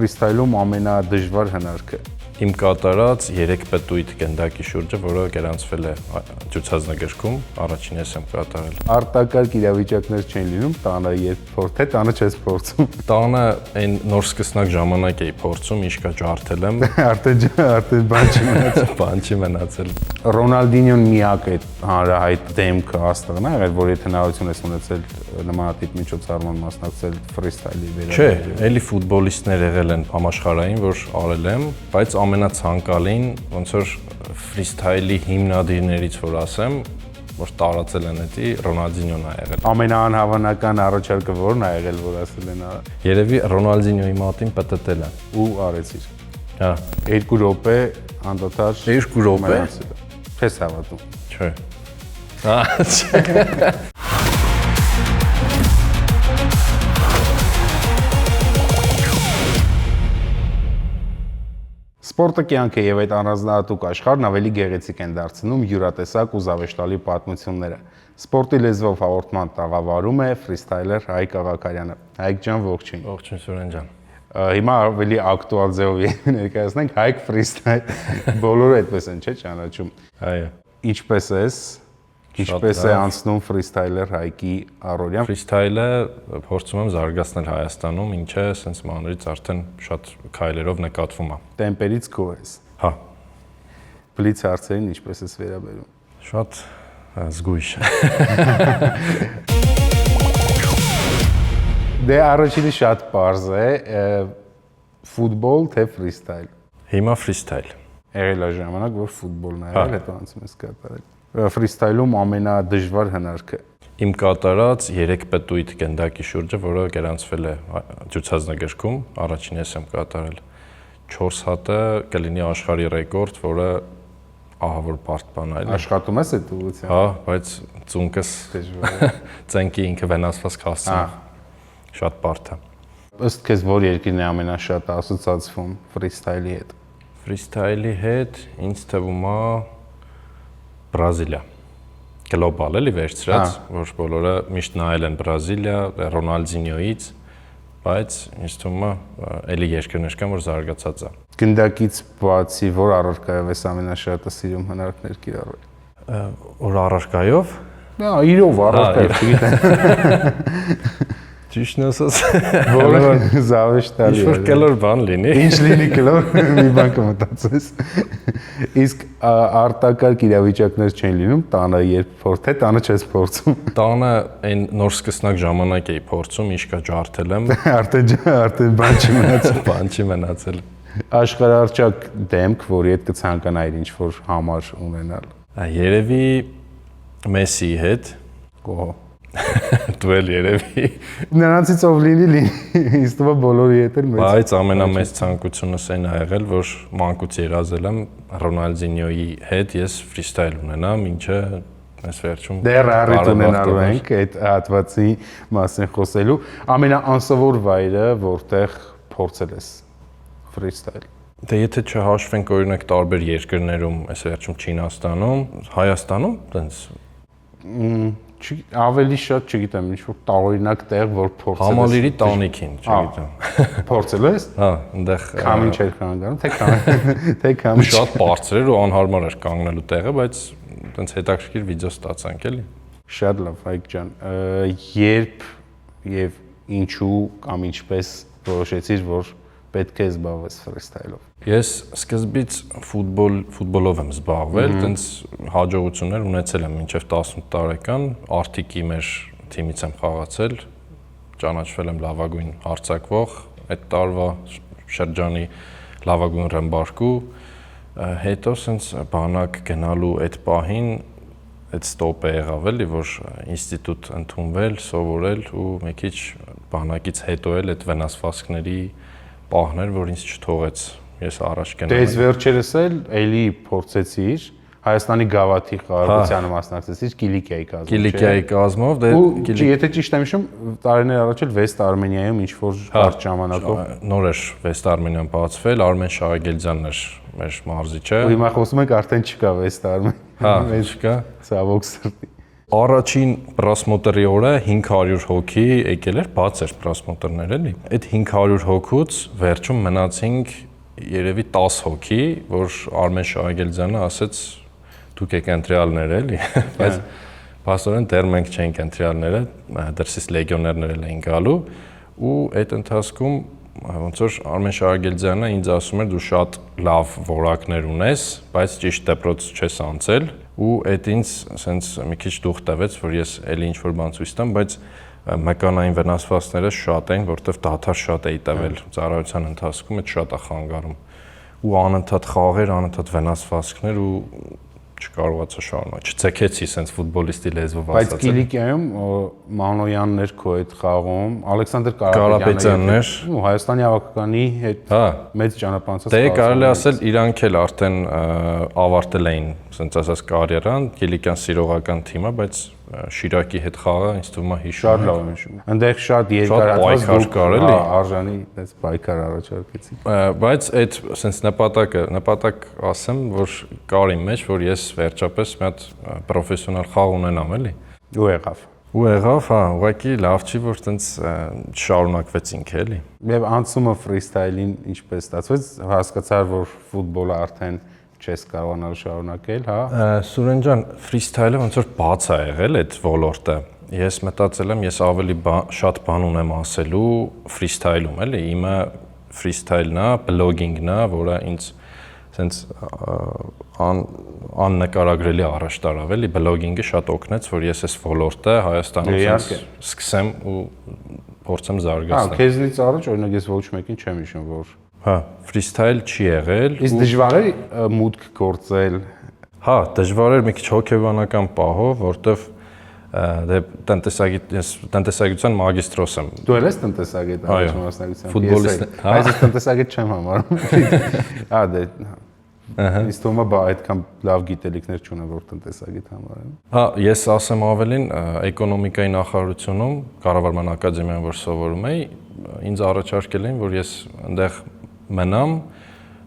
ֆրիստայլում ամենադժվար հնարքը։ Իմ կատարած 3 պտույտ գնդակի շուրջը, որը գրանցվել է ցուցազնգրքում, առաջին ես եմ կատարել։ Արտակարգ իրավիճակներ չեն լինում, տանը երբ թե տանը չես փորձում։ Տանը այն նոր սկսնակ ժամանակ էի փորձում, իշկա ջարդել եմ։ Արդեն բան չի մնացել։ Բան չի մնացել։ Ռոնալդինյոն միակ է հանրահայտ դեմքը աստղն է, որ եթե հնարավորություն ես ունեցել նմանատիպ միջոցառման մասնակցել ֆրիստայլի վերաբերյալ։ Չէ, էլի ֆուտբոլիստներ եղել են համաշխարհային, որ արել եմ, բայց ամենացանկալին ոնց որ ֆրիստայլի հիմնադիրներից որ ասեմ, որ տարածել են էդի Ռոնալդինյոն ա եղել։ Ամենաանհավանական առաջարկը ո՞րն ա եղել, որ ասել են արա։ Երևի Ռոնալդինյոյի մատին պտտել է ու արեցիր։ Հա, 2 րոպե անդադար 2 րոպե։ Չես հավատում։ Չէ։ Հա, չէ։ Սպորտը կյանք է եւ այդ առանձնահատուկ աշխարհն ավելի գեղեցիկ են դարձնում յուրատեսակ ու զավեշտալի պատմությունները։ Սպորտի լեզվով հաղորդման տաղավարում է ֆրիստայլեր Հայկ Աղաքարյանը։ Հայկ ջան, ողջույն։ Ողջույն Սուրեն ջան։ Հիմա ավելի ակտուալ ձևով ներկայացնենք Հայկ ֆրիստայլ։ Բոլորը այդպես են, չէ՞, ճանաչում։ Այո։ Ինչպես ես։ Ինչպես է անցնում ֆրիստայլեր Հայկի առօրյան։ Ֆրիստայլը փորձում եմ զարգացնել Հայաստանում, ինչը sense մանրից արդեն շատ քայլերով նկատվում է։ Տեմպերից գոհ ես։ Հա։ Բլից հարցերին ինչպես ես վերաբերում։ Շատ զգույշ։ Դե առաջինը շատ պարզ է, ֆուտբոլ թե ֆրիստայլ։ Հիմա ֆրիստայլ։ Եղել է ժամանակ, որ ֆուտբոլն ա եղել, հետո անցում ես կատարել։ Ֆրիստայլում ամենադժվար հնարքը։ Իմ կատարած 3 պտույտ գնդակի շուրջը, որը գրանցվել է ցուցազնգրքում, առաջին ես եմ կատարել։ 4 հատը կլինի աշխարհի ռեկորդ, որը ահավոր բարդ բան է։ Աշխատում ես այդ ուղղությամբ։ Հա, բայց ծունկս դժվար է։ Ծնկի ինքը վնասված կհասցնի։ Շատ բարդ է։ Ըստ քեզ որ երկիրն է ամենաշատը ասոցացվում ֆրիստայլի հետ։ Ֆրիստայլի հետ ինձ թվում է Բրազիլիա։ Գլոբալ էլի վերցրած, որ բոլորը միշտ նայել են Բրազիլիա, Ռոնալդինյոից, բայց ինձ թվում է էլի երկրներ կան, որ զարգացած է։ Գնդակից բացի որ առարկայով ես ամենաշատը սիրում հնարքներ կիրառել։ Որ առարկայով։ Դա իրով առարկայով, չգիտեմ։ Ճիշտն ասած, որը զավեշտալի է։ Ինչ-որ կլոր բան լինի։ Ինչ լինի կլոր, մի բան կմտածես։ Իսկ արտակարգ իրավիճակներ չեն լինում, տանը երբ թե տանը չես փորձում։ Տանը այն նոր սկսնակ ժամանակ էի փորձում, իշկա ջարդել եմ։ Արդեն բան չի մնացել։ Բան չի մնացել։ Աշխարհարչակ դեմք, որի հետ կցանկանայիր ինչ-որ համար ունենալ։ Երևի Մեսսիի հետ։ Գոհ։ Դու էլ երևի։ Նրանցից ով լինի, ինձ թվում է բոլորի հետ էլ մեծ։ Բայց ամենամեծ ցանկությունս այն ա եղել, որ մանկուց երազել եմ Ռոնալդինյոյի հետ ես ֆրիստայլ ունենամ, ինչը այս վերջում դեռ առիթ ունենալու ենք այդ հատվածի մասին խոսելու։ Ամենաանսովոր վայրը, որտեղ փորձել ես ֆրիստայլ։ Դե եթե չհաշվենք օրինակ տարբեր երկրներում, այս վերջում Չինաստանում, Հայաստանում, տենց ավելի շատ, չգիտեմ, ինչ-որ տարօրինակ տեղ, որ փորձել ես։ Համալիրի տանիքին, չգիտեմ։ Փորձել ես։ Հա, այնտեղ քամին չէր կանգնում, թե քամին։ Շատ բարձր էր ու անհարմար էր կանգնելու տեղը, բայց այնց հետաքրքիր վիդեո ստացանք էլի։ Շատ լավ, Հայկ ջան։ Երբ եւ ինչու կամ ինչպես որոշեցիր, որ պետք է զբաղվես ֆրիստայլով։ Ես սկզբից ֆուտբոլով եմ զբաղվել, տենց հաջողություններ ունեցել եմ մինչև 18 տարեկան, Արթիկի մեր թիմից եմ խաղացել, ճանաչվել եմ լավագույն արձակվող, այդ տարվա շրջանի լավագույն ռմբարկու, հետո սենց բանակ գնալու այդ պահին այդ ստոպը եղավ էլի, որ ինստիտուտ ընդունվել, սովորել ու մի քիչ բանակից հետո էլ այդ վնասվածքների պահներ, որ ինձ չթողեց ես առաջ գնամ։ Դե վերջերս էլ էլի փորձեցիր Հայաստանի գավաթի խաղաղությանը մասնակցեցիր Կիլիկիայի կազմով։ Կիլիկիայի կազմով, դե եթե ճիշտ եմ հիշում, տարիներ առաջ էլ Վեստ Արմենիայում ինչ որ բարդ ժամանակով նոր էր Վեստ Արմենիան բացվել, Արմեն Շահագելձյանն էր մեր մարզիչը։ Ու հիմա խոսում ենք արդեն չկա Վեստ Արմեն։ Հա, չկա։ Ցավոք սրտի։ Առաջին պրասմոտերի օրը 500 հոգի եկել էր, բաց էր պրասմոտերներ էլի։ Այդ 500 հոգուց վերջում մնացինք երևի 10 հոգի, որ Արմեն Շահագելյանը ասեց դուք եք ընտրյալներ էլի, բայց փաստորեն դեռ մենք չենք ընտրյալները, դրսից լեգիոներներ էին գալու ու այդ ընթացքում ոնց որ Արմեն Շահագելյանը ինձ ասում էր դու շատ լավ որակներ ունես, բայց ճիշտ դեպրոց չես անցել ու այդ ինձ ասենց մի քիչ դուխ տվեց, որ ես էլի ինչ-որ բան ցույց տամ, բայց մեկանային վնասվածքները շատ էին, որովհետև դադար շատ էի տվել ծառայության ընթացքում, այդ շատ է խանգարում ու անընդհատ խաղեր, անընդհատ վնասվածքներ ու չկարողացա շարունակել, չցեկեցի սենց ֆուտբոլիստի լեզվով ասած։ Բայց Կիլիկիայում Մանոյաններ քո այդ խաղում, Ալեքսանդր Կարապետյաններ ու Հայաստանի հավաքականի հետ մեծ ճանապարհանցած։ Դե կարելի ասել իրանք էլ արդեն ավարտել էին, սենց ասած կարիերան, Կիլիկյան սիրողական թիմը, բայց Շիրակի հետ խաղը ինձ թվում է հիշում։ Շատ լավ եմ հիշում։ Այնտեղ շատ երկարատև կար էլի։ Արժանի այդպես պայքար առաջարկեցի։ Բայց այդ սենց նպատակ ասեմ, որ կար իմ մեջ, որ ես վերջապես մի հատ պրոֆեսիոնալ խաղ ունենամ էլի։ Ու եղավ։ Ու եղավ, հա, ուղղակի լավ չի, որ տենց շարունակվեցինք էլի։ Եվ անցումը ֆրիստայլին ինչպես ստացվեց, հասկացար, որ ֆուտբոլը արդեն չես կարողանալ շարունակել, հա։ Սուրեն ջան, ֆրիստայլը ոնց որ բաց է եղել այդ ոլորտը։ Ես մտածել եմ, ես ավելի շատ բան ունեմ ասելու ֆրիստայլում, էլի։ Իմը ֆրիստայլն է, բլոգինգն է, որը ինձ սենց աննկարագրելի առաջ տարավ, էլի։ Բլոգինգը շատ օգնեց, որ ես այս ոլորտը Հայաստանում սկսեմ ու փորձեմ զարգացնել։ Հա, քեզնից առաջ օրինակ ես ոչ մեկին չեմ հիշում, որ հա, ֆրիստայլ չի եղել։ Իսկ դժվար է մուտք գործել։ Հա, դժվար էր մի քիչ հոգեբանական պահով, որտեվ դե տնտեսագիտության մագիստրոս եմ։ Դու ես տնտեսագետ առաջին մասնակցությամբ։ Ֆուտբոլիստ։ Բայց ես տնտեսագետ չեմ համարում։ Հա, դե Իսկ թվում է այդքան լավ գիտելիքներ չունեմ, որ տնտեսագետ համարեմ։ Հա, ես ասեմ ավելին, էկոնոմիկայի նախարարությունում կառավարման ակադեմիայում որ սովորում էի, ինձ առաջարկել էին, որ ես այնտեղ մնամ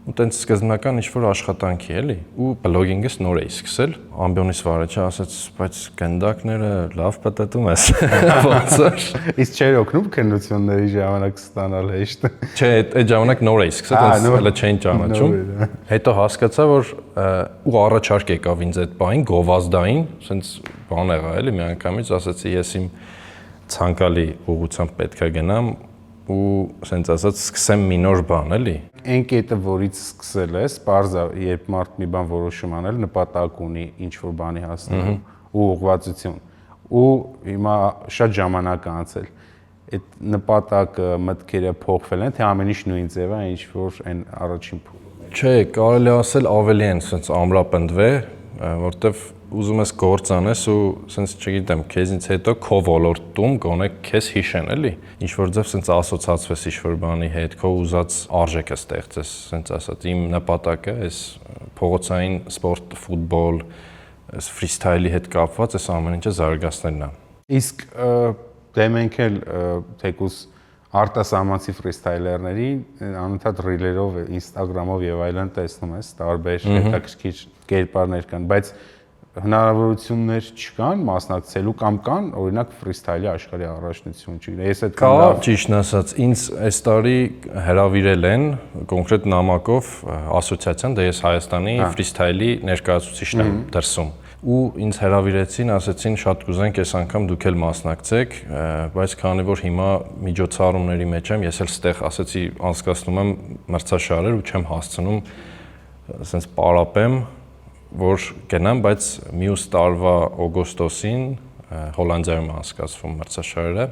ու տենց սկզբնական ինչ-որ աշխատանքի էլի ու բլոգինգս նոր էի սկսել ամբիոնիս վարիչը ասաց բայց գնդակները լավ պատտում ես ոնց էր իսկ չէր օգնում քննությունների ժամանակ ստանալ հեշտ չէ այդ ժամանակ նոր էի սկսել տենց հələ չէին ճանաչում հետո հասկացա որ ու առաջարկ եկավ ինձ այդ բային գովազդային սենց բան եղա էլի մի անգամից ասացի ես իմ ցանկալի ուղղությամբ պետքա գնամ ու սենց ասած սկսեմ մի նոր բան էլի այն կետը որից սկսել ես բարձա երբ մարդ մի բան որոշում անել նպատակ ունի ինչ որ բանի հասնելու ու ուղղվածություն ու հիմա շատ ժամանակ է անցել այդ նպատակը մտքերը փոխվել են թե ամեն ինչ նույն ձև է ինչ որ այն առաջին փուլում չէ կարելի ասել ավելի են սենց ամրապնդվել որտեվ ուզում ես գործ անես ու սենց չգիտեմ քեզից հետո քո ոլորտում գոնե քեզ հիշեն էլի ինչ որ ձև սենց ասոցացվես ինչ որ բանի հետ քո ուզած արժեքը ստեղծես սենց ասած իմ նպատակը էս փողոցային սպորտ ֆուտբոլ էս ֆրիստայլի հետ կապված էս ամեն ինչը զարգացնելն է իսկ դե մենք էլ թեկուս արտասահմանցի ֆրիստայլերների անընդհատ ռիլերով Instagram-ով եւ այլն տեսնում ես տարբեր հետաքրքիր կերպարներ կան բայց հնարավորություններ չկան մասնակցելու կամ կան օրինակ ֆրիստայլի աշխարհի առաջնություն չգիտեմ ես այդ կա ճիշտն ասած ինձ այս տարի հրավիրել են կոնկրետ նամակով ասոցիացիան դա ես Հայաստանի ֆրիստայլի ներկայացուցիչն եմ դրսում ու ինձ հրավիրեցին ասեցին շատ կուզենք այս անգամ դուք էլ մասնակցեք բայց քանի որ հիմա միջոցառումների մեջ եմ ես էլ ստեղ ասեցի անցկացնում եմ մրցաշարեր ու չեմ հասցնում ասենց պարապեմ որ գնամ, բայց մյուս տարվա օգոստոսին Հոլանդիայում անցկացվում մրցաշարերը,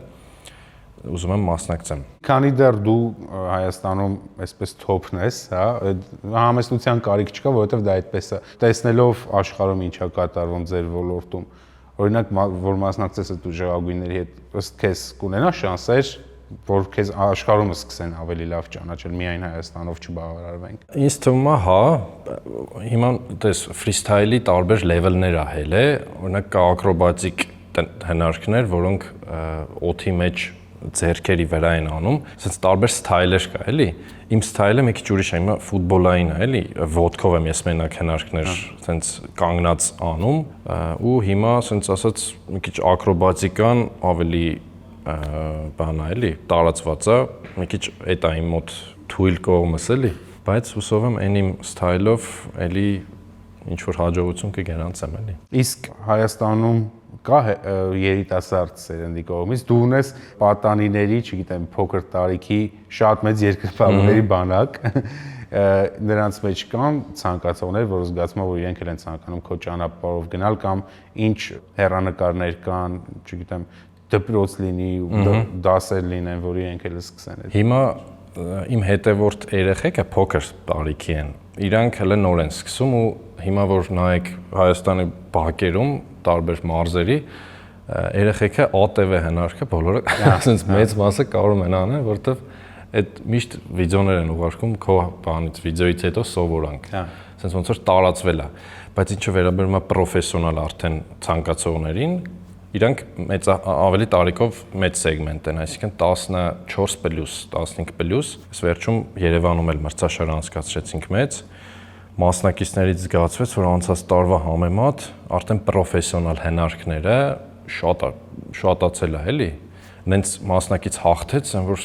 ուզում եմ մասնակցեմ։ Քանի դեռ դու Հայաստանում այսպես թոփն ես, հա, համեստության կարիք չկա, որովհետև դա այդպես է։ Տեսնելով աշխարհում ինչա կատարվում ձեր ոլորտում, օրինակ, որ մասնակցես այդ ուժեղագույնների հետ, ըստ քեզ կունենա շանսեր որ քեզ աշխարհում սկսեն ավելի լավ ճանաչել, միայն Հայաստանով չբավարարվենք։ Ինձ թվում է, հա, հիմա դες ֆրիստայլի տարբեր լեվելներ ա հել է, օրինակ կա ակրոբատիկ հնարքներ, որոնք օդի մեջ ձեռքերի վրա են անում, ասենց տարբեր սթայլեր կա, էլի։ Իմ սթայլը մի քիչ ուրիշ է, հիմա ֆուտբոլային է, էլի, ոդկով եմ ես մենակ հնարքներ ասենց կանգնած անում, ու հիմա ասենց ասած մի քիչ ակրոբատիկան ավելի բան է, էլի, տարածված է, մի քիչ էդ է իմ մոտ թույլ կողմս, էլի, բայց հուսով եմ այն իմ սթայլով էլի ինչ որ հաջողություն կգրանցեմ, էլի։ Իսկ Հայաստանում կա երիտասարդ սերնդի կողմից դու ունես պատանիների, չգիտեմ, փոքր տարիքի շատ մեծ երկրպագուների բանակ, նրանց մեջ կան ցանկացողներ, որ զգացում եմ, որ իրենք էլ են ցանկանում քո ճանապարհով գնալ կամ ինչ հեռանկարներ կան, չգիտեմ, դպրոց լինի, դասեր լինեն, որ իրենք էլ սկսեն։ Հիմա իմ հետևորդ երեխեքը փոքր տարիքի են, իրանք հələ նոր են սկսում ու հիմա որ նայեք Հայաստանի բակերում տարբեր մարզերի երեխեքը ATV հնարքը բոլորը ասենց մեծ մասը կարող են անել, որովհետև այդ միշտ վիդեոներ են ուղարկում քո բանից, վիդեոից հետո սովորանք։ Ասենց ոնց որ տարածվել է, բայց ինչը վերաբերում է պրոֆեսիոնալ արդեն ցանկացողներին, իրանք մեծ ավելի տարիքով մեծ սեգմենտ են, այսինքն 14+, 15+, այս վերջում Երևանում էլ մրցաշար անցկացրեցինք մեծ, մասնակիցներից զգացվեց, որ անցած տարվա համեմատ արդեն պրոֆեսիոնալ հնարքները շատացել է, էլի, նենց մասնակից հաղթեց, որ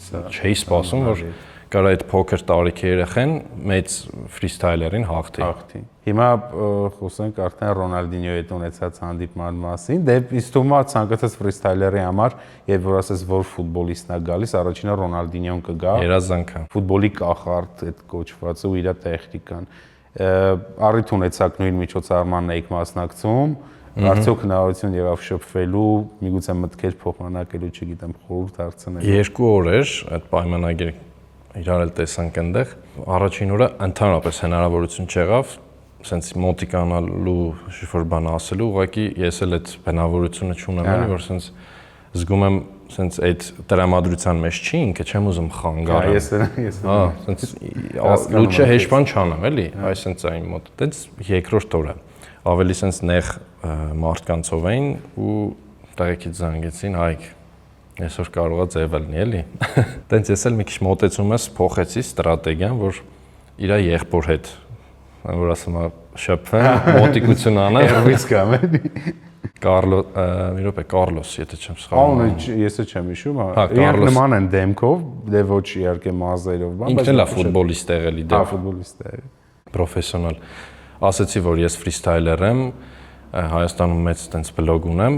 չէի սպասում, որ կարա այդ փոքր տարիքի երեխեն մեծ ֆրիստայլերին հաղթի։ Հիմա խոսենք արդեն Ռոնալդինյոյի հետ ունեցած հանդիպման մասին, դե ինձ թվում է ցանկացած ֆրիստայլերի համար, երբ որ ասես որ ֆուտբոլիստն է գալիս, առաջինը Ռոնալդինյոն կգա։ Երազանքը։ Ֆուտբոլի կախարդ այդ կոչվածը ու իր տեխնիկան։ Առիթ ունեցաք նույն միջոցառմանն եք մասնակցում, արդյոք հնարավորություն եղավ շփվելու, միգուցե մտքեր փոխանակելու, չգիտեմ, խորհուրդ հարցնել։ 2 օր էր այդ պայմանագիրը իրար էլ տեսանք այնտեղ։ Առաջին օրը ընդհանրապես հնարավորություն չեղավ սենց մոտիկանալու ինչ-որ բան ասելու, ուղղակի ես էլ այդ բնավորությունը չունեմ, էլի, որ սենց զգում եմ սենց այդ տրամադրության մեջ չի, ինքը չեմ ուզում խանգարեմ։ Ես սենց լուչը հեշտան չանեմ, էլի, այս սենց այն մոտ։ Դենց երկրորդ օրը ավելի սենց նեղ մարդկանցով էին ու տեղեկից զանգեցին, հայք այսօր կարող է ձև լինի, էլի։ Տենց ես էլ մի քիչ մոտեցումս փոխեցի ստրատեգիան, որ իր եղբոր հետ, որ ասում եմ, շփվեմ, մոտիկություն անեմ։ Երբից կամ էլի։ Կարլոս, եթե չեմ սխալվում։ Անունը ես չեմ հիշում, իրանք նման են դեմքով, դե ոչ իհարկե մազերով, բան, բայց ինքն էլ է ֆուտբոլիստ եղել, դե ֆուտբոլիստ է։ Պրոֆեսիոնալ։ Ասացի, որ ես ֆրիստայլեր եմ, Հայաստանում մեծ տենց բլոգ ունեմ,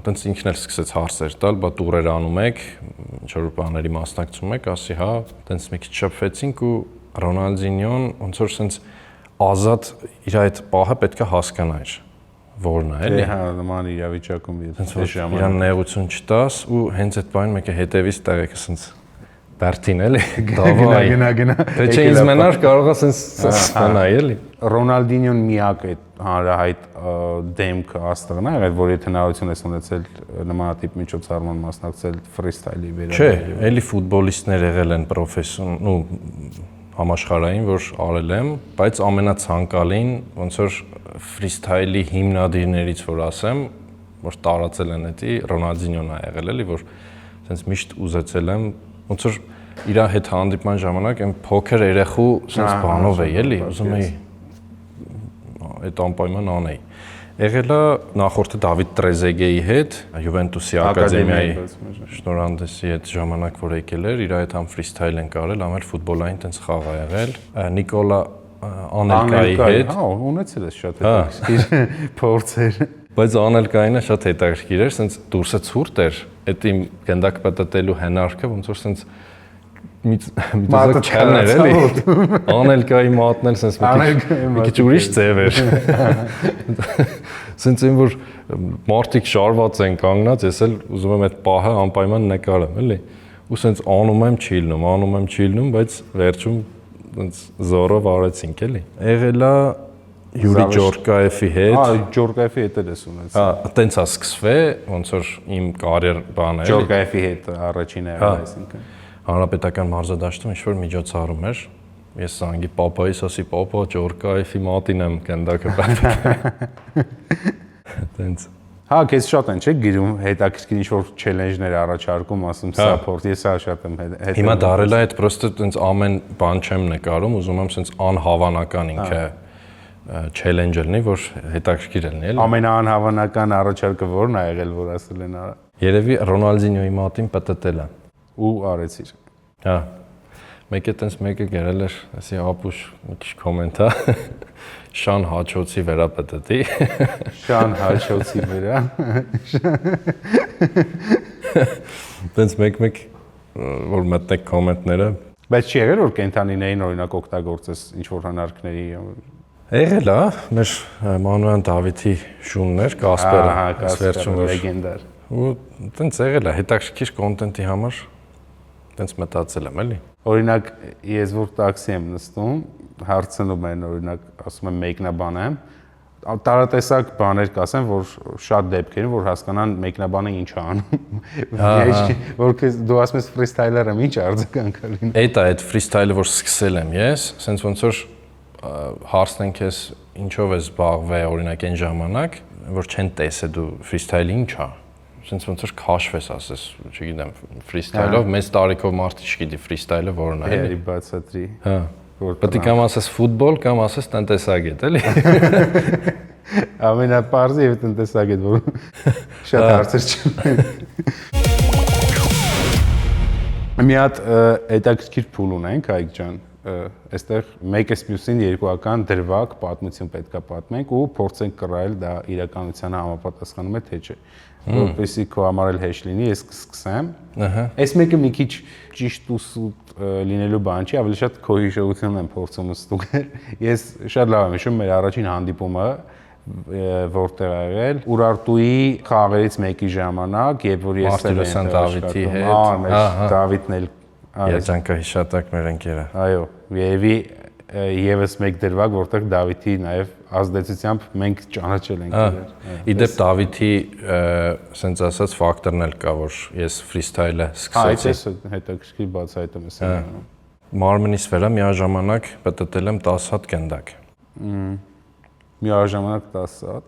տենց ինքն էլ սկսեց հարցեր տալ, բա տուրեր անում եք, ինչ-որ բաների մասնակցում եք, ասի հա, տենց մի քիչ շփվեցինք ու Ռոնալդինյոն ոնց որ սենց ազատ իր այդ պահը պետք է հասկանար, որն է, էլի։ Հա, նման իրավիճակում իրան նեղություն չտաս ու հենց այդ բանը մեկը հետևից տեղեկը սենց Բերտին էլի, դավայ։ Գնա։ Թե չէ ինձ մենար կարող է սենց սպանայ, էլի։ Ռոնալդինյոն միակ է հանրահայտ դեմքը աստղն է, եղել, որ եթե հնարավորություն ես ունեցել նմանատիպ միջոցառման մասնակցել ֆրիստայլի վերաբերյալ։ Չէ, էլի ֆուտբոլիստներ եղել են պրոֆեսիոնալ, ու համաշխարհային, որ արել եմ, բայց ամենացանկալին ոնց որ ֆրիստայլի հիմնադիրներից որ ասեմ, որ տարածել են դա Ռոնալդինյոն է եղել, էլի, որ սենց միշտ ուզեցել եմ, ոնց որ իր հետ հանդիպման ժամանակ այն փոքր երեխու սենց բանով էի, էլի, ուզում էի այդ անպայման անեի։ Եղել է նախորդը Դավիթ Տրեզեգեի հետ, Յուվենտուսի ակադեմիայի շնորհանդեսի հետ ժամանակ որ եկել էր, իր հետ համ ֆրիստայլ են կարել, համ էլ ֆուտբոլային տենց խաղ ա եղել։ Նիկոլա Անելկայի հետ, հա, ունեցել ես շատ հետաքրքիր փորձեր։ Բայց Անելկայինը շատ հետաքրքիր էր, սենց դուրսը ցուրտ էր, այդ իմ գնդակ պատտելու հնարքը ոնց որ սենց միտոզակ չելներ էլի։ Անելկայի մատնել սենց մի քիչ ուրիշ ձև էր։ Սենց այն որ մարդիկ շարված են կանգնած, ես էլ ուզում եմ այդ պահը անպայման նկարեմ, էլի։ Ու սենց անում եմ չի լինում, բայց վերջում սենց զորով արեցինք, էլի։ Եղել է Յուրի Ջորկաևի հետ։ Հա, Ջորկաևի հետ էլ ես ունեցել։ Հա, տենց է սկսվել, ոնց որ իմ կարիեր բանը էլի։ Ջորկաևի հետ առաջին եղել, այսինքն։ Հանրապետական մարզադաշտում ինչ-որ միջոցառում էր։ Ես զանգի պապայիս ասի, պապա Ջորկաևի մատին եմ գնդակը պատմել։ Տենց։ Հա, քեզ շատ են չէ՞ գրում հետաքրքիր ինչ-որ challenge-ներ առաջարկում, ասում support, ես հա շատ եմ հետ։ Հիմա դարել է այդ պրոստը տենց ամեն բան չեմ նկարում, ուզում եմ սենց անհավանական ինքը challenge լինի, որ հետաքրքիր լինի, էլի։ Ամենաանհավանական առաջարկը որն է եղել, որ ասել են արա։ Երևի Ռոնալդինյոյի մատին պտտել է։ Ու արեցիր։ Հա։ Մեկը տենց մեկը գրել էր, ասի ապուշ մի քիչ կոմենտ հա։ Շան հաչոցի վրա պտտի։ Շան հաչոցի վրա։ Տենց մեկ որ մտնեք կոմենտները։ Բայց չի եղել որ կենթանիներին օրինակ օգտագործես ինչ-որ հնարքների։ Եղել է, մեր Մանույան Դավիթի շուններ, Կասպերը, վերջում լեգենդար։ Ու տենց եղել է, հետաքրքիր կոնտենտի համար տենց մտածել եմ, էլի։ Օրինակ ես որ տաքսի եմ նստում, հարցնում են օրինակ, ասում եմ մեկնաբան եմ, տարատեսակ բաներ կասեմ, որ շատ դեպքերին որ հասկանան մեկնաբանը ինչ է անում։ Որ դու ասում ես ֆրիստայլեր եմ, ինչ արձագանք լինի։ Էդ է այդ ֆրիստայլը, որ սկսել եմ ես, սենց ոնց որ հարցնեն քեզ ինչով ես զբաղվել, օրինակ այն ժամանակ, որ չեն տեսել դու ֆրիստայլը ինչ է։ Սենց ոնց որ քաշվես ասես, չգիտեմ, ֆրիստայլով, մեծ տարիքով մարդը չգիտի ֆրիստայլը որն է, էլի։ Բացատրի։ Հա։ Պետք է կամ ասես ֆուտբոլ, կամ ասես տնտեսագետ, էլի։ Ամենապարզը եւ տնտեսագետ, որ շատ հարցեր չունեն։ Մի հատ հետաքրքիր փուլ ունենք, Հայկ ջան, այստեղ մեկս մյուսին երկուական դրվագ պատմություն պետքա պատմենք ու փորձենք կռայել դա իրականությանը համապատասխանում է թե չէ։ Որպեսզի քո համար էլ հեշտ լինի, ես կսկսեմ։ Այս մեկը մի քիչ ճիշտ ու սուտ լինելու բան չի, ավելի շատ քո հիշողությունն եմ փորձում ստուգել։ Ես շատ լավ եմ հիշում մեր առաջին հանդիպումը, որտեղ ա եղել Ուրարտուի խաղերից մեկի ժամանակ, երբ որ ես Մարտիրոսյան Դավիթի հետ, Դավիթն էլ Երջանկա հիշատակ մեր ընկերը։ Այո, երևի եւս մեկ դրվագ, որտեղ Դավիթի նաեւ ազդեցությամբ մենք ճանաչել ենք իրար։ Իդեպ Դավիթի սենց ասած ֆակտորն էլ կա, որ ես ֆրիստայլը սկսեցի։ Այս հետաքրքիր բացահայտում ես անում։ Մարմնիս վրա միաժամանակ պտտել եմ 10 հատ գնդակ։ Միաժամանակ 10 հատ։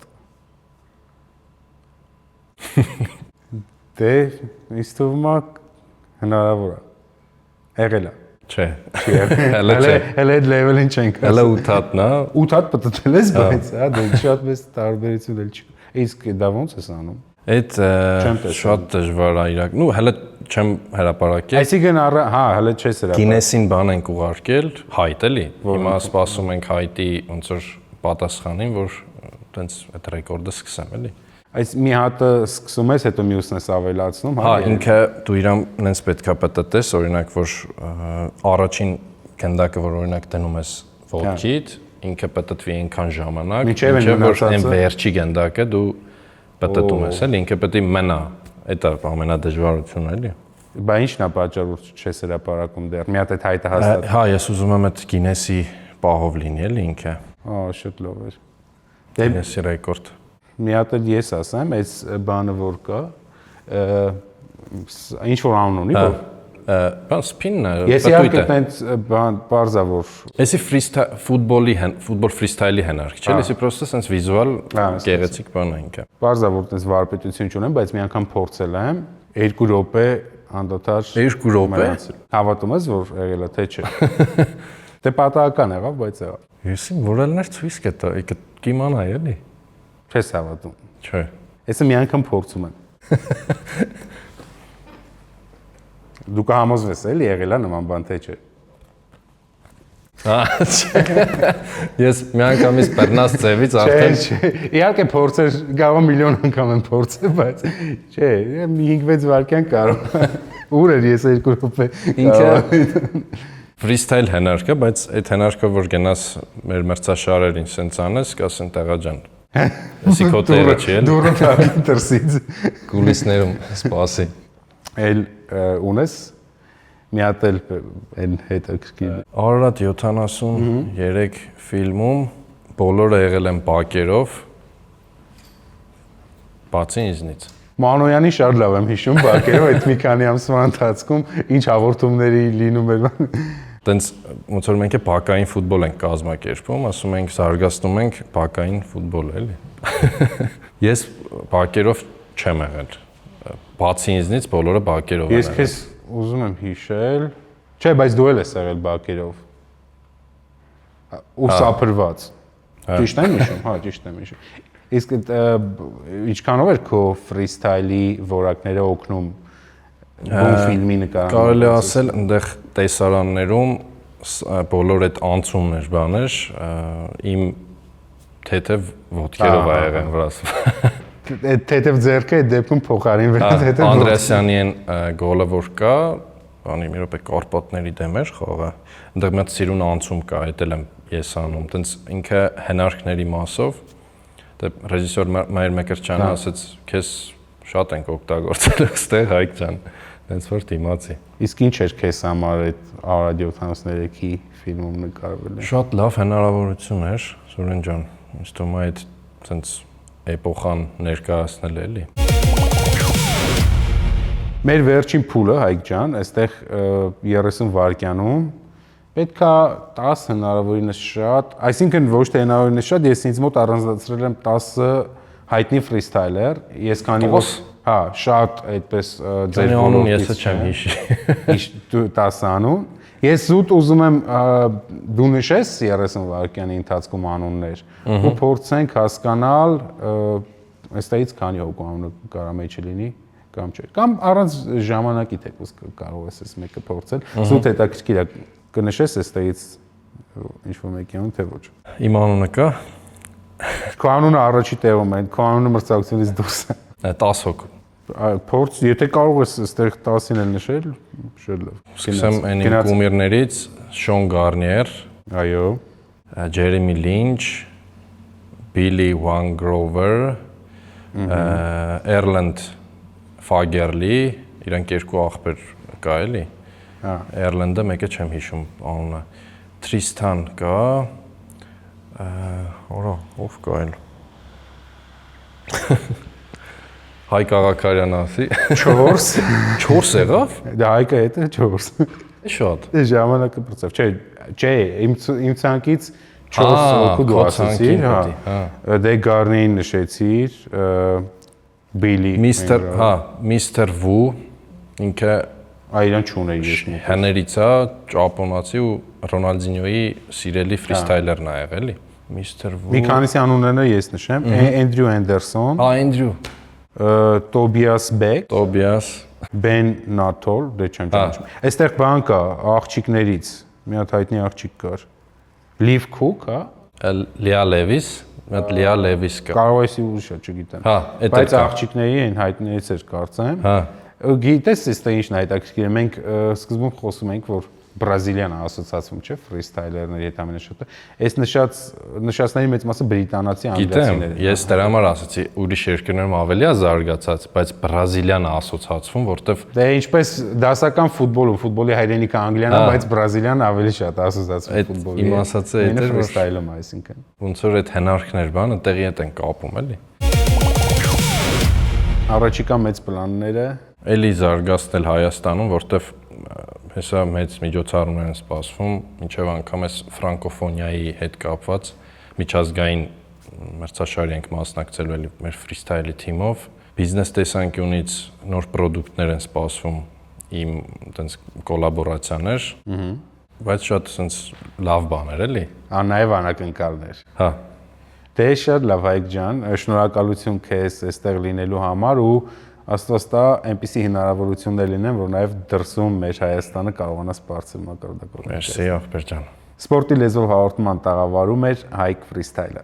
Դե, ինձ թվում է հնարավոր է։ Եղել է։ Չէ։ Հələ չէ։ Հələ այդ level-ին չենք ասել։ Հələ 8 հատն է։ 8 հատ պտտել ես, բայց հա դե շատ մեծ տարբերություն էլ չի։ Իսկ դա ո՞նց ես անում։ Այդ շատ դժվար է իրակ։ Նու հələ չեմ հրապարակել։ Այսինքն հա, հələ չես հրապարակել։ Գինեսին բան ենք ուղարկել, հայտ էլի։ Հիմա սպասում ենք հայտի ոնց որ պատասխանին, որ տենց այդ ռեկորդը սկսեմ, էլի։ Այս մի հատը սկսում ես, հետո մյուսն ես ավելացնում, հա։ Ինքը դու իրան նենց պետքա պտտես, օրինակ որ առաջին գնդակը, որ օրինակ դնում ես ոտքիդ, ինքը պտտվի այնքան ժամանակ, մինչև որ այն վերջի գնդակը դու պտտում ես, էլի, ինքը պետք է մնա։ Այդ է ամենադժվարությունը, էլի։ Բա ի՞նչն է պատճառը, որ չես հրապարակում դեռ։ Մի հատ այդ հայտը հաստատ։ Հա, ես ուզում եմ այդ Գինեսի պահով լինի, էլի ինքը։ Հա, շատ լավ է։ Գինեսի ռեկորդ։ Մի հատ էլ ես ասեմ, այս բանը որ կա, ինչ որ անուն ունի, որ բան սպինն է, ես իհարկե տենց բան բարձա որ Էսի ֆուտբոլի ֆուտբոլ ֆրիստայլի հնարք չէ, էսի պրոստը sense վիզուալ գեղեցիկ բան է ինքը։ Բարձա որ տենց վարպետություն չունեմ, բայց մի անգամ փորձել եմ 2 րոպե անդադար 2 րոպե հավատում ես որ եղել է թե չէ։ Դե պատահական եղավ, բայց եղավ։ Եսի մորալներ ցույց կտա, կիմանա էլի։ Չես հավատում։ Չէ։ Էսը մի անգամ փորձում եմ։ Դու կհամոզվես էլի եղել է նման բան թե չէ։ Հա, չէ։ Ես մի անգամից բռնած ձևից արդեն չէ։ Իհարկե փորձեր գավա միլիոն անգամ եմ փորձել, բայց չէ, 5-6 վայրկյան կարող։ Ուր էր ես 2 րոպե։ Ինքը ֆրիստայլ հնարք է, բայց այդ հնարքը որ գնաս մեր մրցաշարերին սենց անես, կասեն տղա ջան։ Էսի քո տեղը չի էլ։ Դուրը թափի դրսից։ Կուլիսներում սպասի։ Էլ ունես մի հատ էլ այն հետաքրքիր։ Արարատ 73 ֆիլմում բոլորը եղել են բակերով։ Բացի ինձնից։ Մանոյանի շատ լավ եմ հիշում բակերով այդ մի քանի ամսվա ընթացքում ինչ հաղորդումների լինում էր։ Տենց ոնց որ մենք բակային ֆուտբոլ ենք կազմակերպում, ասում ենք զարգացնում ենք բակային ֆուտբոլը, էլի։ Ես բակերով չեմ եղել։ Բացի ինձնից բոլորը բակերով են Ես քեզ ուզում եմ հիշել։ Չէ, բայց դու էլ ես եղել բակերով։ Ու սափրված։ Ճիշտ եմ հիշում, հա, ճիշտ եմ հիշում։ Իսկ ինչքանով էր քո ֆրիստայլի որակները օգնում բուն ֆիլմի նկարահանման։ Կարելի ասել, այնտեղ տեսարաններում բոլոր այդ անցումներ բաներ իմ թեթև ոտքերով ա եղեն վրաս։ Այդ թեթև ձեռքը այդ դեպքում փոխարին վրա թեթև Անդրեասյանի այն գոլը որ կա, բանի մի րոպե Կարպատների դեմ էր խաղը։ Այնտեղ մի հատ սիրուն անցում կա, այդ էլ եմ ես անում։ Տենց ինքը հնարքների մասով դե ռեժիսոր Մայր Մեկրչյանը ասաց, քեզ շատ ենք օգտագործել այստեղ Հայկ ջան։ Տենց որ դիմացի։ Իսկ ինչ էր քեզ համար այդ Արադիո 73-ի ֆիլմում նկարվելը։ Շատ լավ հնարավորություն էր, Սուրեն ջան։ Ինձ թվում է այդ տենց էպոխան ներկայացնել էլի։ Մեր վերջին փուլը, Հայկ ջան, այստեղ 30 վայրկյանում պետքա 10 հնարավորինս շատ, այսինքն ոչ թե հնարավորինս շատ, ես ինձ մոտ առանձնացրել եմ 10 հայտնի ֆրիստայլեր, ես քանի որ հա, շատ այդպես ձեր ոլորտից ես չեմ հիշի։ Դու 10 անուն։ Ես զուտ ուզում եմ դու նշես 30 վայրկյանի ընթացքում անուններ ու փորձենք հասկանալ այստեղից քանի հոգու անունը կարա մեջը լինի կամ չէ։ Կամ առանց ժամանակի թեկուզ կարող ես այս մեկը փորձել։ Զուտ հետաքրքիր է կնշես այստեղից ինչ-որ մեկի անուն թե ոչ։ Իմ անունը կա։ Քո անունը առաջի տեղում է, քո անունը մրցակցությունից դուրս է։ 10 հոգու։ Փորձ, եթե կարող ես այստեղ 10-ին էլ նշել, շատ լավ։ Սկսեմ այն իմ կումիրներից Շոն Գարնիեր, այո, Ջերեմի Լինչ, Բիլի Վան Գրովեր, Էրլենդ Ֆագերլի, իրանք երկու աղբեր կա էլի։ Հա։ Էրլենդը մեկը չեմ հիշում անունը։ Տրիստան կա, օրա, ով կա այլ։ Հայկ Աղաքարյան ասի։ 4 եղավ։ Դա Հայկը հետը 4։ Շատ։ Դե ժամանակը բրծավ։ Չէ, իմ ցանկից 4 հոգու դու ասացիր, հա։ Դե Գարնին նշեցիր, Բիլի։ Միստր Վու, ինքը այրան չուներ ես։ հներից է, ճապոնացի ու Ռոնալդինյոյի սիրելի ֆրիստայլերն ա եղել էլի։ Միստր Վու։ Մի քանիսի անունները ես նշեմ, Էնդրյու Էնդերսոն, Էնդրյու, Տոբիաս Բեք, Տոբիաս, Բեն Նաթոլ, դե չեմ ճանաչում։ Այստեղ բան կա աղջիկներից, մի հատ հայտնի աղջիկ կար։ Լիվ Քուք, հա։ Լիա Լևիս, մի հատ Լիա Լևիս կա։ Կարող էսի ուրիշ է, չգիտեմ։ Հա, բայց աղջիկների այն հայտնիներից էր կարծեմ։ Հա։ Գիտես, այստեղ ինչն է հետաքրքիր է, մենք սկզբում խոսում ենք, որ Բրազիլիան ասոցիացիում չէ, ֆրիստայլերների հետ ամենաշատը։ Այս նշածների մեծ մասը բրիտանացի անգլիացիներ են։ Գիտեմ, ես դրա համար ասացի, ուրիշ երկրներում ավելի է զարգացած, բայց Բրազիլիան է ասոցացվում, որտեվ դե ինչպես դասական ֆուտբոլում, ֆուտբոլի հայրենիքը Անգլիան է, բայց Բրազիլիան ավելի շատ ասոցացվում ֆուտբոլի։ Իմ ասածը այդ էր, ֆրիստայլում, այսինքն։ Ոնց որ այդ հնարքներ բանը տեղի հետ են կապում, էլի։ Առաջիկա մեծ պլանները էլի զարգացնել Հայաստանում, որտեվ հեսա մեծ միջոցառումներ են սպասվում, մինչև անգամ էս ֆրանկոֆոնիայի հետ կապված միջազգային մրցաշարի ենք մասնակցելու էլի մեր ֆրիստայլի թիմով։ Բիզնես տեսանկյունից նոր պրոդուկտներ են սպասվում, իմ այտենց կոլաբորացիաներ, բայց շատ այսպես լավ բաներ էլի։ Նաև անակնկալներ։ Հա։ Դե շատ լավ Հայկ ջան, շնորհակալություն քեզ այստեղ լինելու համար ու Աստված տա այնպիսի հնարավորություններ լինեն, որ նաև դրսում մեր Հայաստանը կարողանաս բարձր մակարդակով։ Մերսի ախպեր ջան։ Սպորտի լեզվով հաղորդման տաղավարում էր Հայկ ֆրիստայլը։